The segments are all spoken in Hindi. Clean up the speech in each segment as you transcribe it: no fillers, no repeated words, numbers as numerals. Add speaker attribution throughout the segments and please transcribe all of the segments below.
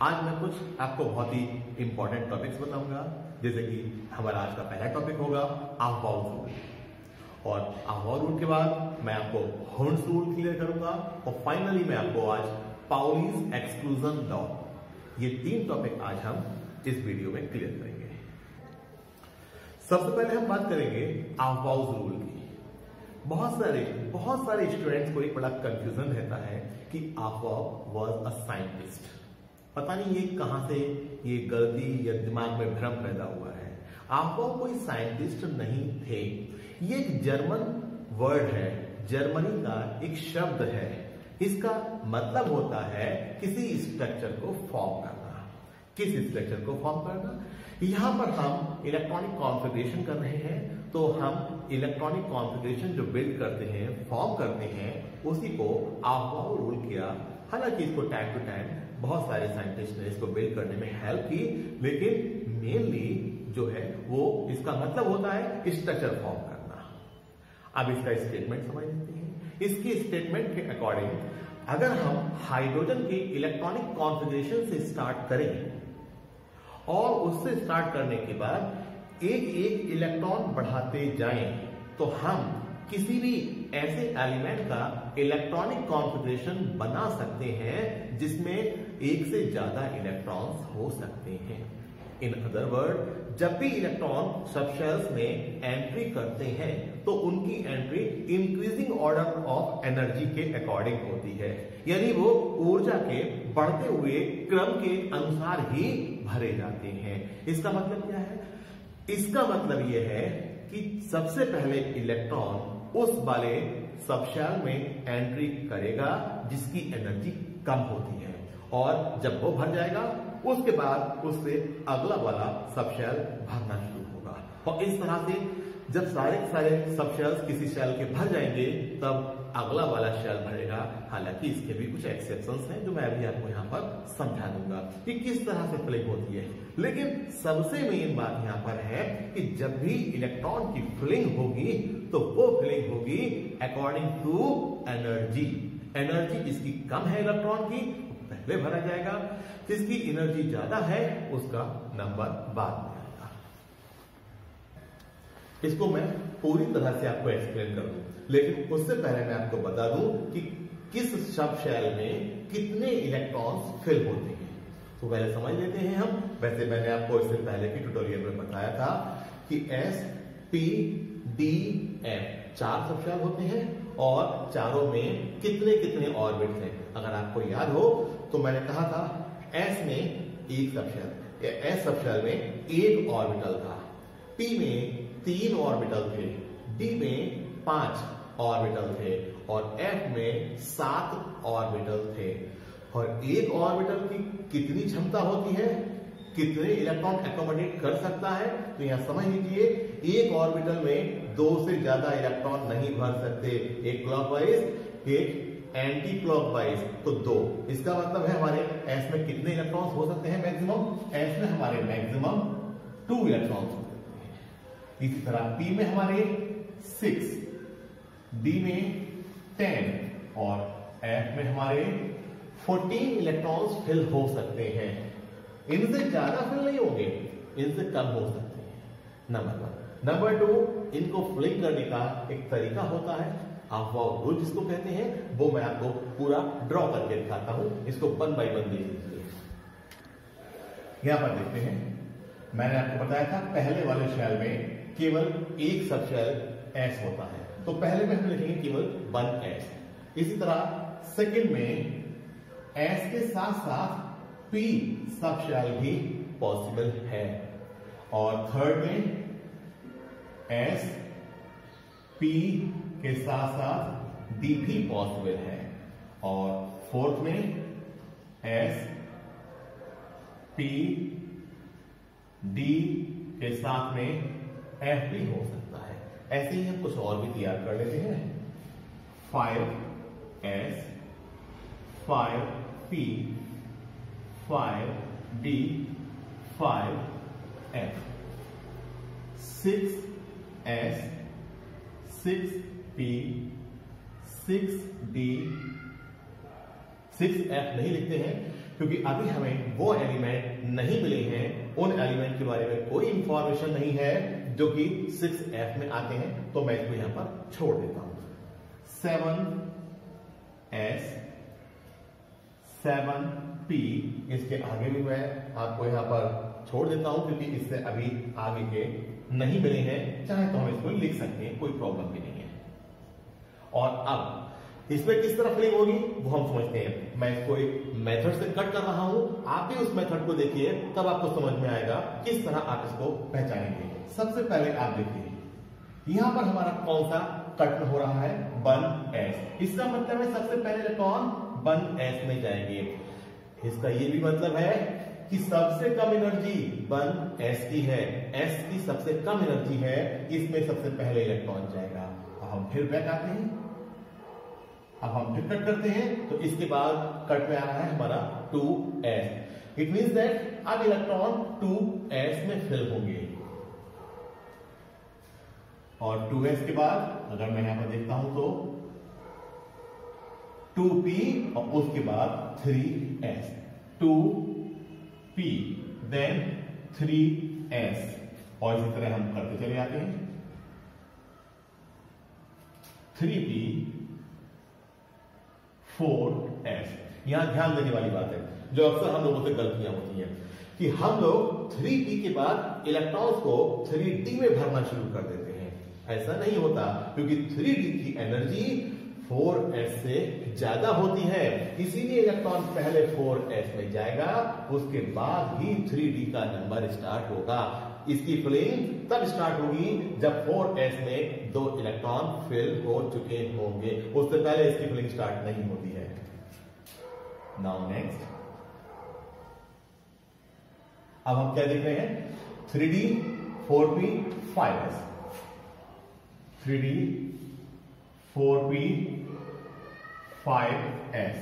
Speaker 1: आज मैं कुछ आपको बहुत ही इंपॉर्टेंट टॉपिक्स बताऊंगा, जैसे कि हमारा आज का पहला टॉपिक होगा अफबाउ रूल, और अफबाउ रूल के बाद मैं आपको हर्ट्ज रूल क्लियर करूंगा, और फाइनली मैं आपको आज पाउलीज एक्सक्लूजन लॉ, ये 3 टॉपिक आज हम इस वीडियो में क्लियर करेंगे। सबसे पहले हम बात करेंगे अफबाउ रूल की। बहुत सारे स्टूडेंट्स को एक बड़ा कंफ्यूजन रहता है कि अफबाउ वाज अ साइंटिस्ट। पता नहीं ये कहां से ये गलती या दिमाग में भ्रम पैदा हुआ है। अफबाउ कोई साइंटिस्ट नहीं थे। ये एक जर्मन वर्ड है, जर्मनी का एक शब्द है। इसका मतलब होता है किसी स्ट्रक्चर को फॉर्म करना। किस स्ट्रक्चर को फॉर्म करना? यहां पर हम इलेक्ट्रॉनिक कॉन्फ़िगरेशन कर रहे हैं, तो हम इलेक्ट्रॉनिक कॉन्फ़िगरेशन जो बिल्ड करते हैं, फॉर्म करते हैं, उसी को अफबाउ रूल किया। हालांकि इसको टाइम टू टाइम बहुत सारे साइंटिस्ट ने इसको बिल्ड करने में हेल्प की, लेकिन मेनली जो है वो इसका मतलब होता है स्ट्रक्चर फॉर्म करना। अब इसका स्टेटमेंट समझ लेते हैं। इसकी स्टेटमेंट के अकॉर्डिंग अगर हम हाइड्रोजन के इलेक्ट्रॉनिक कॉन्फ़िगरेशन से स्टार्ट करें और उससे स्टार्ट करने के बाद एक एक इलेक्ट्रॉन बढ़ाते जाएं, तो हम किसी भी ऐसे एलिमेंट का इलेक्ट्रॉनिक कॉन्फ़िगरेशन बना सकते हैं जिसमें एक से ज्यादा इलेक्ट्रॉन्स हो सकते हैं। इन अदर वर्ड, जब भी इलेक्ट्रॉन सबशेल्स में एंट्री करते हैं तो उनकी entry increasing order of energy के अकॉर्डिंग होती है, यानी वो ऊर्जा के बढ़ते हुए क्रम के अनुसार ही भरे जाते हैं। इसका मतलब क्या है? इसका मतलब यह है कि सबसे पहले इलेक्ट्रॉन उस वाले सबशेल में एंट्री करेगा जिसकी एनर्जी कम होती है, और जब वो भर जाएगा उसके बाद उससे अगला वाला सबशेल भरना शुरू होगा। और इस तरह से जब सारे सबशेल्स किसी शेल के भर जाएंगे तब अगला वाला शेल भरेगा। हालांकि इसके भी कुछ एक्सेप्शंस हैं जो मैं अभी आपको यहां पर समझा दूंगा कि किस तरह से फिलिंग होती है। लेकिन सबसे मेन बात यहां पर है कि जब भी इलेक्ट्रॉन की फिलिंग होगी तो वो फिलिंग होगी अकॉर्डिंग टू एनर्जी। एनर्जी जिसकी कम है इलेक्ट्रॉन की पहले भरा जाएगा, जिसकी एनर्जी ज्यादा है उसका नंबर बाद में आएगा। इसको मैं पूरी तरह से आपको एक्सप्लेन कर दूं, लेकिन उससे पहले मैं आपको बता दूं कि किस सबशेल में कितने इलेक्ट्रॉन्स फिल होते हैं। तो पहले समझ लेते हैं हम। वैसे मैंने आपको इससे पहले की ट्यूटोरियल में बताया था कि S, P, D, F 4 subshell होते हैं और चारों में कितने कितने ऑर्बिट्स हैं। अगर आपको याद हो तो मैंने कहा था S में एक सबशेल, S सबशेल में 1 ऑर्बिटल था, P में 3 ऑर्बिटल थे, D में 5 ऑर्बिटल थे और F में 7 ऑर्बिटल थे। और एक ऑर्बिटल की कितनी क्षमता होती है, कितने इलेक्ट्रॉन एकोमोडेट कर सकता है? तो यहां समझ लीजिए, एक ऑर्बिटल में 2 से ज्यादा इलेक्ट्रॉन नहीं भर सकते, एक क्लॉकवाइज एक एंटी क्लॉकवाइज, तो 2। इसका मतलब है हमारे S में कितने इलेक्ट्रॉन्स हो सकते हैं मैक्सिमम? S में हमारे मैक्सिमम 2 इलेक्ट्रॉन्स हो सकते हैं। इसी तरह P में हमारे 6, D में 10 और F में हमारे 14 इलेक्ट्रॉन्स फिल हो सकते हैं। इनसे ज्यादा फिल नहीं होंगे, इनसे कम हो सकते हैं। नंबर 1। नंबर 2, इनको फिलिंग करने का एक तरीका होता है, अफबाउ रूल जिसको कहते हैं, वो मैं आपको पूरा ड्रॉ करके दिखाता हूं। इसको 1 बाय 1 देख लीजिए। यहां पर देखते हैं, मैंने आपको बताया था पहले वाले शेल में केवल एक सबशेल S होता है, तो पहले में हम लिखेंगे केवल 1S। इसी तरह सेकंड में S के साथ साथ P सबशेल भी पॉसिबल है, और थर्ड में S, P के साथ साथ D भी पॉसिबल है, और फोर्थ में S, P, D के साथ में F भी हो सकता है। ऐसे ही हम कुछ और भी तैयार कर लेते हैं। 5S, 5P, 5D, 5F, 6S, 6P, 6D, 6F नहीं लिखते हैं क्योंकि अभी हमें वो एलिमेंट नहीं मिले हैं, उन एलिमेंट के बारे में कोई इंफॉर्मेशन नहीं है जो कि 6f में आते हैं, तो मैं इसको यहां पर छोड़ देता हूं। 7s 7p, इसके आगे भी मैं आपको यहां पर छोड़ देता हूं क्योंकि इससे अभी आगे के नहीं मिले हैं। चाहे तो हम इसको लिख सकते हैं, कोई प्रॉब्लम भी नहीं है। और अब इसमें किस तरह फिलिंग होगी वो हम समझते हैं। मैं इसको एक मेथड से कट कर रहा हूं, आप भी उस मेथड को देखिए, तब आपको समझ में आएगा किस तरह आप इसको पहचानेंगे। सबसे पहले आप देखिए यहां पर हमारा कौन सा कट हो रहा है, 1s। इसका मतलब है सबसे पहले इलेक्ट्रॉन 1s में जाएंगे। इसका ये भी मतलब है कि सबसे कम एनर्जी 1s की है, s की सबसे कम एनर्जी है, इसमें सबसे पहले इलेक्ट्रॉन जाएगा। अब हम फिर बैक आते हैं, अब हम फिर कट करते हैं, तो इसके बाद कट में आ रहा है हमारा 2s। इट मींस दैट अब इलेक्ट्रॉन 2s में फिल होंगे। और 2s के बाद अगर मैं यहां पर देखता हूं तो 2p और उसके बाद 3s, 2p देन 3s, और इसी तरह हम करते चले जाते हैं। 3p 4s। यहां ध्यान देने वाली बात है जो अक्सर हम लोगों से गलतियां होती हैं कि हम लोग 3p के बाद इलेक्ट्रॉन्स को 3d में भरना शुरू कर देते हैं। ऐसा नहीं होता, क्योंकि 3d की एनर्जी 4s से ज्यादा होती है, इसीलिए इलेक्ट्रॉन पहले 4s में जाएगा, उसके बाद ही 3d का नंबर स्टार्ट होगा। इसकी फिलिंग तब स्टार्ट होगी जब 4s में 2 इलेक्ट्रॉन फिल हो चुके होंगे, उससे पहले इसकी फिलिंग स्टार्ट नहीं होती है। नाउ नेक्स्ट, अब हम क्या देख रहे हैं, 3d 4p 5s, 3d 4p 5s।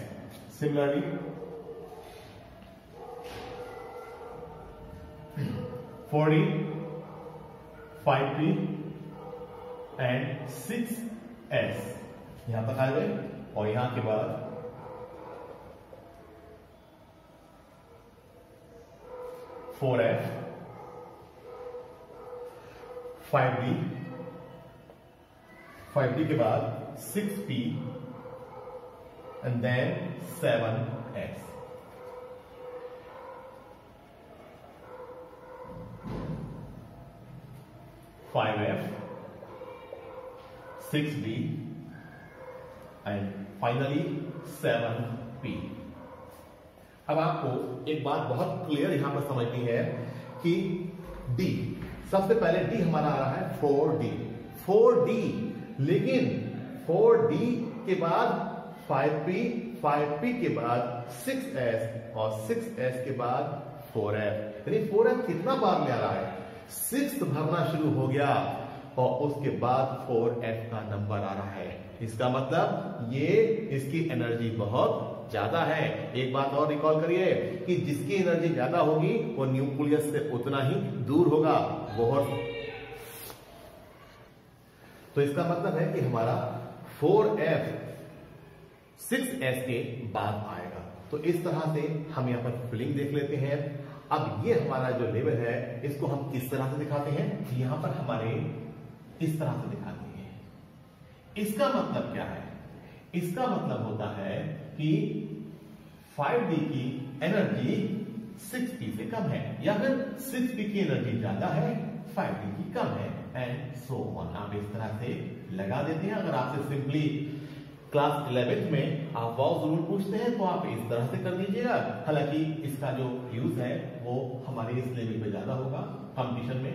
Speaker 1: Similarly 4d 5p and 6s यहां तक आ गए, और यहां के बाद 4f 5d के बाद 6p and then 7s। 5f 6d and finally 7p। अब आपको एक बात बहुत क्लियर यहां पर समझनी है कि d, सबसे पहले d हमारा आ रहा है 4d, लेकिन 4d के बाद 5p के बाद 6s और 6s के बाद 4f, यानी 4f कितना बार ले आ रहा है, 6 भरना शुरू हो गया और उसके बाद 4f का नंबर आ रहा है। इसका मतलब ये इसकी एनर्जी बहुत ज्यादा है। एक बात और रिकॉल करिए कि जिसकी एनर्जी ज्यादा होगी वो न्यूक्लियस से उतना ही दूर होगा। तो इसका मतलब है कि हमारा 4f 6s के बाद आएगा। तो इस तरह से हम यहां पर फिलिंग देख लेते हैं। अब ये हमारा जो लेवल है इसको हम किस तरह से दिखाते हैं, यहां पर हमारे इस तरह से दिखाते हैं। इसका मतलब क्या है, इसका मतलब होता है कि 5d की एनर्जी 6p से कम है, या फिर 6p की एनर्जी ज्यादा है, 5d की कम है, एंड सो ऑन। आप इस तरह से लगा देते हैं। अगर आपसे सिंपली क्लास 11th में आप वाव जरूर पूछते हैं तो आप इस तरह से कर दीजिएगा। हालांकि इसका जो यूज है वो हमारे इस लेवल पे ज्यादा होगा। कंपटीशन में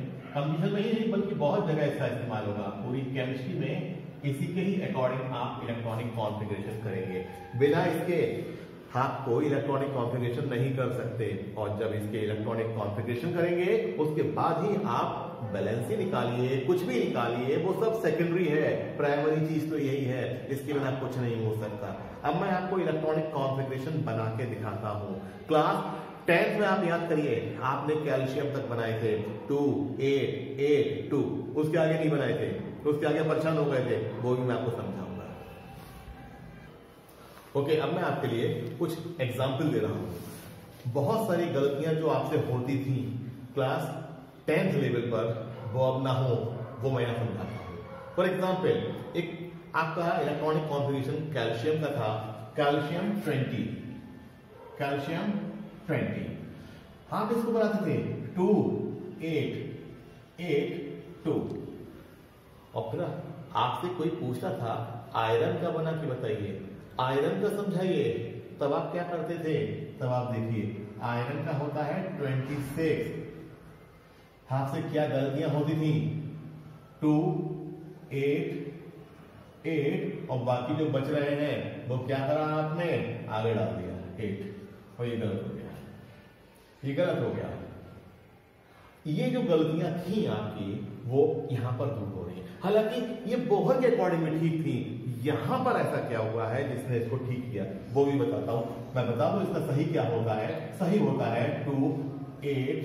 Speaker 1: ही नहीं बल्कि बहुत जगह इसका इस्तेमाल होगा। पूरी केमिस्ट्री में इसी के ही अकॉर्डिंग आप इलेक्ट्रॉनिक कॉन्फ़िगरेशन करेंगे। बिना इसके आप कोई इलेक्ट्रॉनिक कॉन्फ़िगरेशन नहीं कर सकते, और जब इसके इलेक्ट्रॉनिक कॉन्फ़िगरेशन करेंगे उसके बाद ही आप बैलेंसी निकालिए, कुछ भी निकालिए, वो सब सेकेंडरी है। प्राइमरी चीज तो यही है, इसके बिना कुछ नहीं हो सकता। अब मैं आपको इलेक्ट्रॉनिक कॉन्फ़िगरेशन बना के दिखाता हूं। क्लास 10th में आप याद करिए, आपने कैल्शियम तक बनाए थे 2 8 8 2, उसके आगे नहीं बनाए थे, उसके आगे परेशान हो गए थे, वो भी मैं आपको समझाऊंगा। ओके, अब मैं आपके लिए कुछ एग्जाम्पल दे रहा हूं। बहुत सारी गलतियां जो आपसे होती थी क्लास 10th लेवल पर, वो अब ना हो, वो मैं यहां समझाता हूं। फॉर एग्जाम्पल, एक आपका इलेक्ट्रॉनिक कॉन्फ़िगरेशन कैल्शियम का था, कैल्शियम 20, आप इसको बनाते थे 2 8 8 2, और फिर आपसे कोई पूछता था आयरन का बना कि बताइए, आयरन का समझाइए, तब आप क्या करते थे? तब आप देखिए आयरन का होता है 26, आपसे क्या गलतियां होती थी? 2 8 8, और बाकी जो बच रहे हैं वो क्या करा आपने? आगे डाल दिया 8, और ये गलत हो गया, ये गलत हो गया। ये जो गलतियां थी आपकी वो यहां पर दूर हो रही है। हालांकि ये बोहर के अकॉर्डिंग में ठीक थी, यहां पर ऐसा क्या हुआ है जिसने इसको ठीक किया वो भी बताता हूं। मैं बता दूं इसका सही क्या होता है। सही होता है 2 8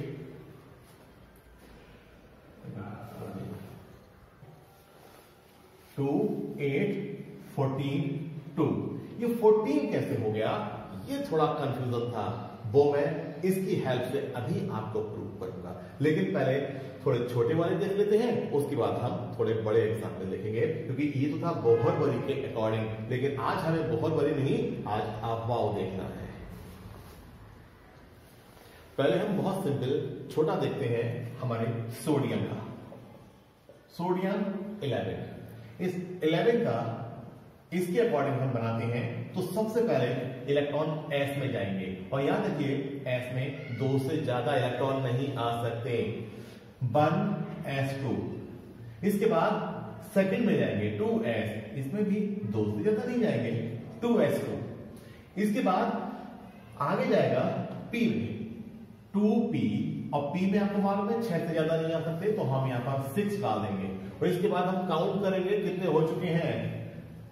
Speaker 1: 2 8 14 2। ये 14 कैसे हो गया? ये थोड़ा कंफ्यूजन था, वो मैं इसकी हेल्प से अभी आपको प्रूव करूंगा। लेकिन पहले थोड़े छोटे वाले देख लेते हैं, उसके बाद हम थोड़े बड़े एग्जाम्पल देखेंगे, क्योंकि ये तो था बोहर बरी के अकॉर्डिंग, लेकिन आज हमें बोहर बरी नहीं, आज अफवाह देखना है। पहले हम बहुत सिंपल छोटा देखते हैं हमारे सोडियम का। सोडियम 11, इस 11 का इसके अकॉर्डिंग हम बनाते हैं तो सबसे पहले इलेक्ट्रॉन s में जाएंगे, और याद रखिए s में 2 से ज्यादा इलेक्ट्रॉन नहीं आ सकते। 1s2, इसके बाद सेकंड में जाएंगे 2s, इसमें भी 2 से ज्यादा नहीं जाएंगे, 2s2। इसके बाद आगे जाएगा p में 2p, और p में आपको मालूम है 6 से ज्यादा नहीं आ सकते, तो हम यहां पर 6 डाल देंगे। और इसके बाद हम काउंट करेंगे कितने हो चुके हैं।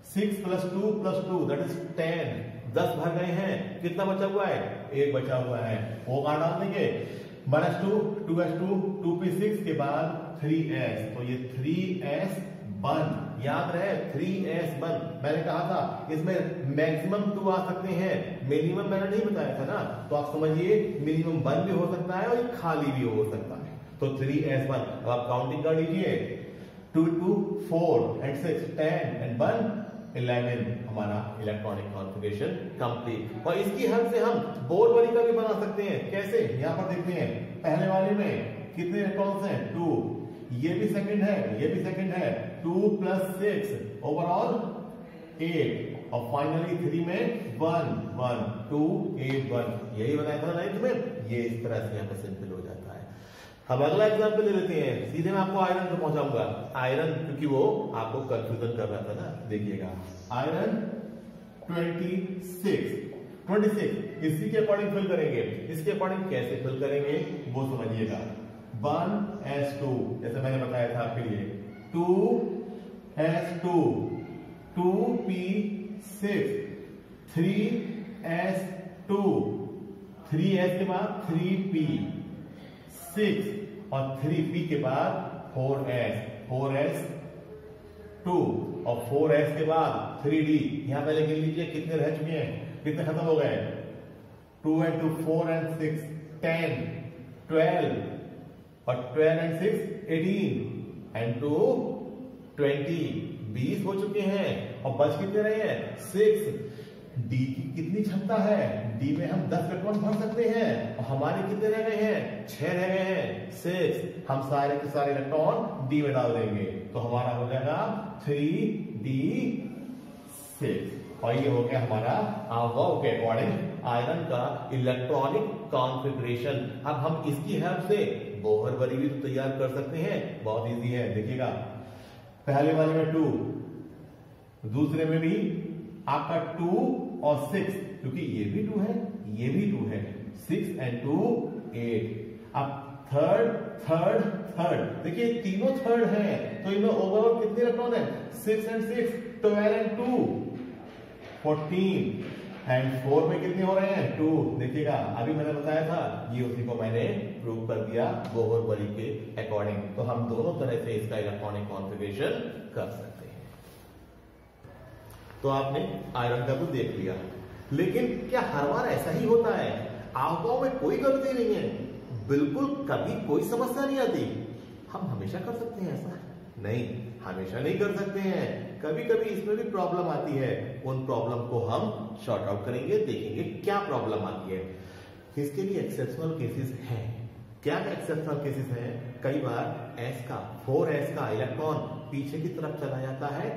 Speaker 1: 6 + 2 + 2 दैट इज 10, 10 भर गए हैं, कितना बचा हुआ है? 1 बचा हुआ है, वो कहां डाल देंगे? -2 2s2 2p6 के बाद 3s, तो ये 3s1, याद रहे 3s1। मैंने कहा था इसमें मैक्सिमम 2 आ सकते हैं, मिनिमम मैंने नहीं बताया था ना, तो आप समझिए मिनिमम 1 भी हो सकता है और ये खाली भी हो सकता है। तो 3s1, अब आप काउंटिंग कर लीजिए, 2 2 4 and 6 10 and 1 11, हमारा इलेक्ट्रॉनिक कॉन्फ़िगरेशन कंप्लीट। और इसकी हेल्प से हम बोर बरी का भी बना सकते हैं। कैसे? यहां पर देखते हैं, पहले वाले में कितने इलेक्ट्रॉन्स हैं? 2, ये भी सेकंड है, ये भी सेकंड है, 2 + 6 ओवरऑल 8, और फाइनली 3 में 1 1 2 8 1। यही बनाया था नाइन्थ में। ये इस तरह से यहां पर सिंपल हो जाता है। हम अगला एग्जाम्पल ले लेते हैं, सीधे मैं आपको आयरन पे पहुंचाऊंगा। आयरन, क्योंकि वो आपको कंफ्यूजन कर रहा था ना, देखिएगा आयरन 26 इसी के अकॉर्डिंग फिल करेंगे। इसके अकॉर्डिंग कैसे फिल करेंगे वो समझिएगा। 1s2, जैसे मैंने बताया था आपके लिए, 2s2 2p6 3s2 3s के बाद 3p6 और 3p के बाद 4s2 और 4s के बाद 3d। यहां पहले गिन लीजिए कितने रह चुके हैं, कितने खत्म हो गए। 2 and 2 4 and 6 10 12 और 12 and 6 18 and 2 20 20 हो चुके हैं, और बच कितने रहे हैं? 6। डी की कितनी क्षमता है? डी में हम 10 इलेक्ट्रॉन भर सकते हैं, और हमारे कितने रह गए हैं? 6 रह गए हैं, 6। हम सारे के सारे इलेक्ट्रॉन डी में डाल देंगे, तो हमारा हो जाएगा 3d6। और ये हो गया हमारा अफवाह के अकॉर्डिंग आयरन का इलेक्ट्रॉनिक कॉन्फ़िगरेशन। अब हम इसकी हेल्प से बोहर बरी भी तो तैयार कर सकते हैं, बहुत इजी है। देखिएगा पहले वाले में 2, दूसरे में भी आपका 2 और 6, क्योंकि ये भी 2 है, ये भी 2 है, 6 and 2 8। अब थर्ड, देखिए तीनों थर्ड हैं, तो इनमें ओवरऑल कितने इलेक्ट्रॉन है? 6 and 6 12 and 2 14 एंड 4 में कितने हो रहे हैं? 2। देखिएगा अभी मैंने बताया था, ये उसी को मैंने प्रूव कर दिया बोहर बरी के अकॉर्डिंग। तो हम दोनों तरह से इसका इलेक्ट्रॉनिक कॉन्फ़िगरेशन कर सकते हैं। तो आपने आयरन का तो देख लिया, लेकिन क्या हर बार ऐसा ही होता है? हावभाव में कोई गलती नहीं है, बिल्कुल कभी कोई समस्या नहीं आती। हम हमेशा कर सकते हैं ऐसा? नहीं, हमेशा नहीं कर सकते हैं। कभी कभी इसमें भी प्रॉब्लम आती है। उन प्रॉब्लम को हम सॉर्ट आउट करेंगे, देखेंगे क्या प्रॉब्लम आती है। इसके लिए एक्सेप्शनल केसेस हैं। क्या एक्सेप्शनल केसेस हैं? कई बार एस का 4s का इलेक्ट्रॉन पीछे की तरफ चला जाता है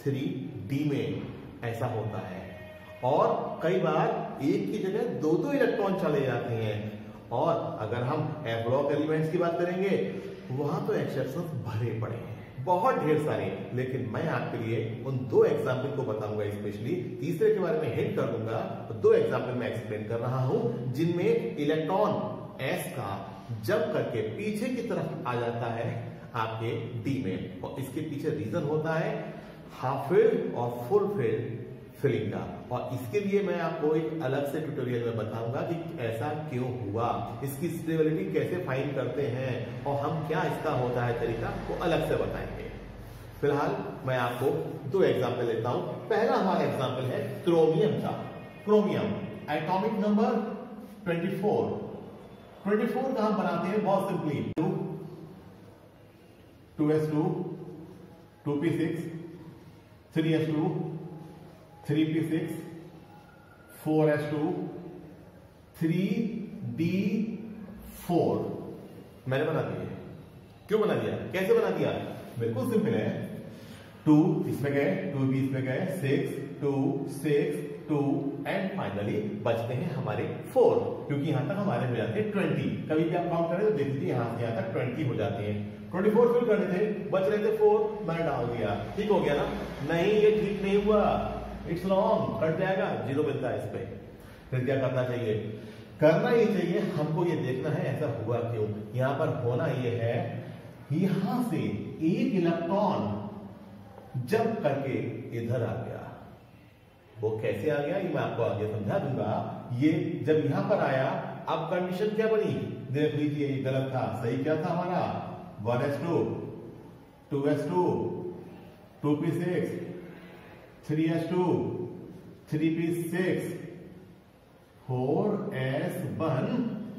Speaker 1: 3d में, ऐसा होता है। और कई बार एक की जगह दो इलेक्ट्रॉन चले जाते हैं। और अगर हम एफ एलिमेंट्स की बात करेंगे, वहां तो एक्सेप्शंस भरे पड़े हैं, बहुत ढेर सारे। लेकिन मैं आपके लिए उन 2 एग्जाम्पल को बताऊंगा, स्पेशली तीसरे के बारे में हिंट कर दूंगा। तो 2 एग्जाम्पल मैं एक्सप्लेन कर रहा हूं जिनमें इलेक्ट्रॉन एस का जब करके पीछे की तरफ आ जाता है आपके डी में, और इसके पीछे रीजन होता है हाफ फील्ड और फुल फील्ड फिलिंग का। और इसके लिए मैं आपको एक अलग से ट्यूटोरियल में बताऊंगा कि ऐसा क्यों हुआ, इसकी स्टेबिलिटी कैसे फाइंड करते हैं, और हम क्या इसका होता है तरीका, वो अलग से बताएंगे। फिलहाल मैं आपको 2 एग्जाम्पल लेता हूं। पहला हमारा एग्जाम्पल है क्रोमियम का। क्रोमियम एटॉमिक नंबर 24 का हम बनाते हैं बहुत simply, 2s2 2p6 3s2 3p6 4s2 3d4 मैंने बना दिया। क्यों बना दिया, कैसे बना दिया? बिल्कुल सिंपल है। 2 इसमें गए, 2 भी इसमें गए, 6 2 6 2 एंड फाइनली बचते हैं हमारे 4, क्योंकि यहां तक हमारे हो जाते हैं 20। कभी भी आप काउंट करें तो देख लीजिए यहां से यहां तक 20 हो जाते हैं। 24 फिल करने थे, बच रहे थे 4, मैंने डाल दिया। ठीक हो गया ना? नहीं, ये ठीक नहीं हुआ, इट्स रॉन्ग, कट जाएगा, 0 मिलता है इस पे। फिर क्या करना चाहिए? करना ये चाहिए हमको, ये देखना है ऐसा हुआ क्यों। यहां पर होना ये है, यहां से एक इलेक्ट्रॉन जब करके इधर आ गया। वो कैसे आ गया ये मैं आपको आगे समझा दूंगा। ये जब यहां पर आया, अब कंडीशन क्या बनी देख लीजिए, ये गलत था। सही क्या था हमारा? 1s2 2s2 2p6 3s2 3p6 4s1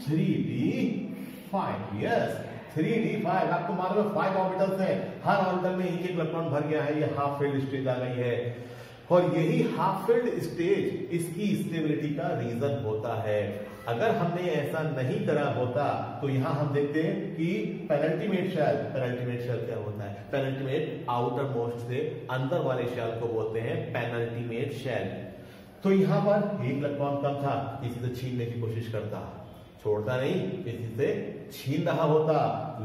Speaker 1: 3d5। Yes, 3d5। आपको मालूम है 5 ऑर्बिटल्स हैं, हर ऑर्बिटल में एक इलेक्ट्रॉन भर गया है। ये हाफ फील्ड स्टेज आ गई है, और यही हाफ फील्ड स्टेज इसकी स्टेबिलिटी का रीजन होता है। अगर हमने ऐसा नहीं करा होता तो यहां हम देखते हैं कि पेनल्टीमेट शेल क्या होता है? पेनल्टीमेट आउटर मोस्ट से अंदर वाले शेल को बोलते हैं पेनल्टीमेट शेल। तो यहां पर एक इलेक्ट्रॉन कम था, किसी से छीनने की कोशिश करता, छोड़ता नहीं, किसी से छीन रहा होता।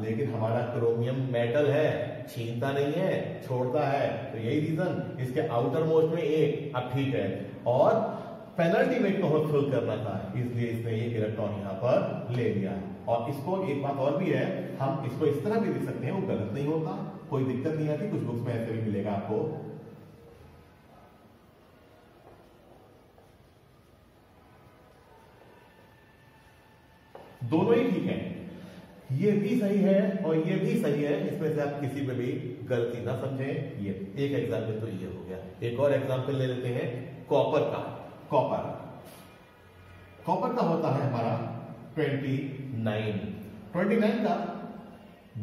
Speaker 1: लेकिन हमारा क्रोमियम मेटल है, छीनता नहीं है, छोड़ता है। तो यही रीजन, इसके आउटर मोस्ट में एक, अब ठीक है। और पेनल्टीमेट को हमें फिल करना था, इसलिए इसने एक इलेक्ट्रॉन यहां पर ले लिया। और इसको एक बात और भी है, हम इसको इस तरह भी लिख सकते हैं, वो गलत नहीं होता, कोई दिक्कत नहीं आती। कुछ बुक्स में ऐसे भी मिलेगा आपको। दोनों ही ठीक है, ये भी सही है और ये भी सही है। इसमें से आप किसी में भी गलती ना समझें। ये एक एग्जाम्पल तो ये हो गया। एक और एग्जाम्पल ले लेते हैं कॉपर का। कॉपर का होता है हमारा 29 का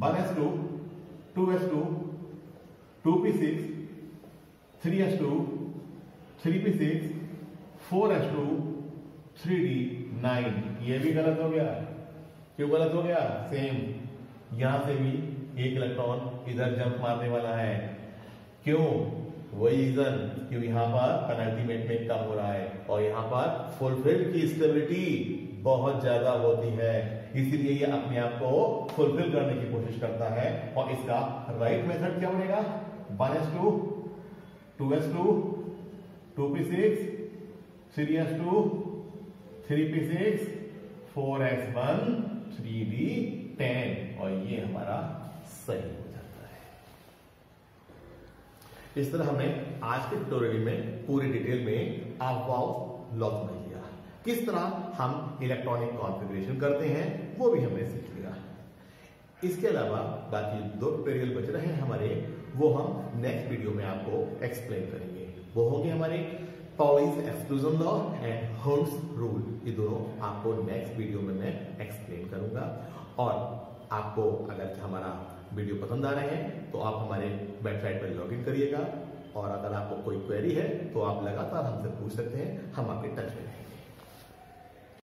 Speaker 1: 1s2 2s2 2p6 3s2 3p6 4s2 3d9। ये भी गलत हो गया। क्यों गलत हो गया? सेम, यहां से भी एक इलेक्ट्रॉन इधर जंप मारने वाला है। क्यों? वही रीजन, क्योंकि यहां पर पेनल्टीमेट में कम हो रहा है और यहां पर फुलफिल की स्टेबिलिटी बहुत ज्यादा होती है, इसीलिए ये अपने आप को फुलफिल करने की कोशिश करता है। और इसका राइट मेथड क्या बनेगा? 1s2 2s2 2p6 3s2 3p6 4s1 3d10, और ये हमारा सही हो जाता है। इस तरह हमने आज के ट्यूटोरियल में पूरी डिटेल में अफवाह लॉ समझ लिया। किस तरह हम इलेक्ट्रॉनिक कॉन्फ़िगरेशन करते हैं वो भी हमने सीख लिया। इसके अलावा बाकी 2 ट्यूटोरियल बच रहे हैं हमारे, वो हम नेक्स्ट वीडियो में आपको एक्सप्लेन करेंगे। वो होंगे हमारे Pauli's exclusion law and hertz rule, ये दोनों आपको नेक्स्ट वीडियो में मैं एक्सप्लेन करूंगा। और आपको अगर हमारा वीडियो पसंद आ रहे हैं तो आप हमारे वेबसाइट पर लॉग इन करिएगा, और अगर आपको कोई क्वेरी है तो आप लगातार हमसे पूछ सकते हैं, हम आपके टच में रहेंगे।